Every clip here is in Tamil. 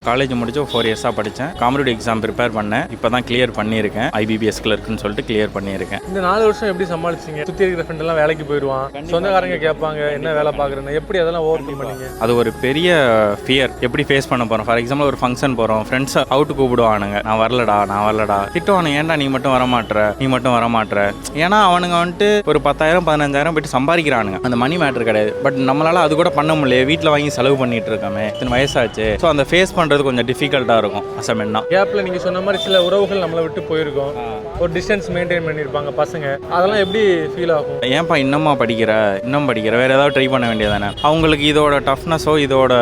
காலேஜ் முடிச்சு 4 இயர்ஸாக படித்தேன். காம்படிட்டிவ் எக்ஸாம் ப்ரிப்பேர் பண்ணேன். இப்போ தான் கிளியர் பண்ணியிருக்கேன். ஐபிபிஎஸ் கிளர்க்குன்னு சொல்லிட்டு கிளியர் பண்ணியிருக்கேன். இந்த 4 வருஷம் எப்படி சமாளிச்சிங்க? சுற்றி இருக்கிற ஃப்ரெண்ட் எல்லாம் வேலைக்கு போயிடுவான், சொந்தக்காரங்க கேட்பாங்க என்ன வேலை பார்க்குறேன்னு, எப்படி அதெல்லாம் ஓவர் கம் பண்ணீங்க? அது ஒரு பெரிய ஃபியர். எப்படி ஃபேஸ் பண்ண போகிறோம்? ஃபார் எக்ஸாம்பிள் ஒரு ஃபங்க்ஷன் போகிறோம், ஃப்ரெண்ட்ஸ் அவுட்டு கூப்பிடுவானுங்க, நான் வரலடா திட்டுவானுங்க, ஏன்டா நீ மட்டும் வரமாட்ற. ஏன்னா அவனுங்க வந்துட்டு ஒரு 10,000 15,000 போயிட்டு சம்பாதிக்கிறானுங்க. அந்த மணி மேட்ரு கிடையாது. பட் நம்மளால அது கூட பண்ண முடியல. வீட்டில் வாங்கி செலவு பண்ணிட்டு இருக்கோமே, இத்தனை வயசாச்சு. ஸோ அந்த ஃபேஸ் பண்ணுறது கொஞ்சம் டிஃபிகல்ட்டாக இருக்கும். அசமென்னா கேப்பில் நீங்கள் சொன்ன மாதிரி சில உறவுகள் நம்மளை விட்டு போயிருக்கோம், ஒரு டிஸ்டன்ஸ் மெயின்டைன் பண்ணியிருப்பாங்க பசங்க. அதெல்லாம் எப்படி ஃபீல் ஆகும்? ஏன்ப்பா இன்னும் படிக்கிற வேறு ஏதாவது ட்ரை பண்ண வேண்டியதானே? அவங்களுக்கு இதோட டஃப்னஸோ இதோட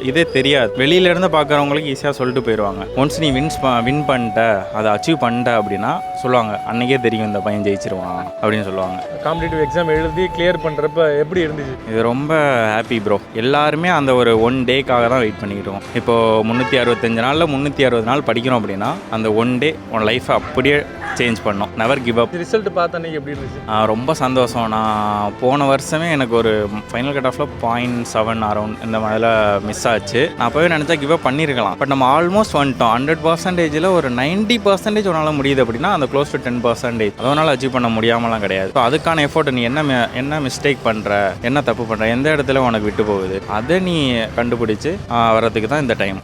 இதே தெரியாது. வெளியிலேருந்து பார்க்குறவங்களுக்கு ஈஸியாக சொல்லிட்டு போயிடுவாங்க. ஒன்ஸ் நீ வின் பண்ணிட்ட, அதை அச்சீவ் பண்ணிட்ட அப்படின்னா சொல்லுவாங்க, அன்றைக்கே தெரியும் இந்த பையன் ஜெயிச்சிருவான் அப்படின்னு சொல்லுவாங்க. காம்படிட்டிவ் எக்ஸாம் எழுதி கிளியர் பண்ணுறப்ப எப்படி இருந்துச்சு? இது ரொம்ப ஹாப்பி ப்ரோ. எல்லாருமே அந்த ஒரு 1 டேக்காக தான் வெயிட் பண்ணிக்கிட்டோம். இப்போது 365 நாளில் 360 நாள் படிக்கிறோம் அப்படின்னா அந்த 1 டே உன் லைஃப்பை அப்படியே சேஞ்ச் பண்ணோம். Never give up. ரிசல்ட் பார்த்த அன்றைக்கி எப்படி இருந்துச்சு? ரொம்ப சந்தோஷம். நான் போன வருஷமே எனக்கு ஒரு ஃபைனல் கட் ஆஃபில் 0.7 அரௌண்ட் இந்த மாதிரில மிஸ் ஆச்சு. நான் அப்போவே நினச்சா கிவ் அப் பண்ணியிருக்கலாம். பட் நம்ம ஆல்மோஸ்ட் வந்துட்டோம். 100%ல் ஒரு 90% உன்னால் முடியுது அப்படின்னா அந்த க்ளோஸ் டு 10% அதனால் அச்சீவ் பண்ண முடியாமலாம் கிடையாது. ஸோ அதுக்கான எஃபோர்ட் நீ என்ன மிஸ்டேக் பண்ணுற, என்ன தப்பு பண்ணுற, எந்த இடத்துல உனக்கு விட்டு போகுது, அதை நீ கண்டுபிடிச்சி வர்றதுக்கு தான் இந்த டைம்.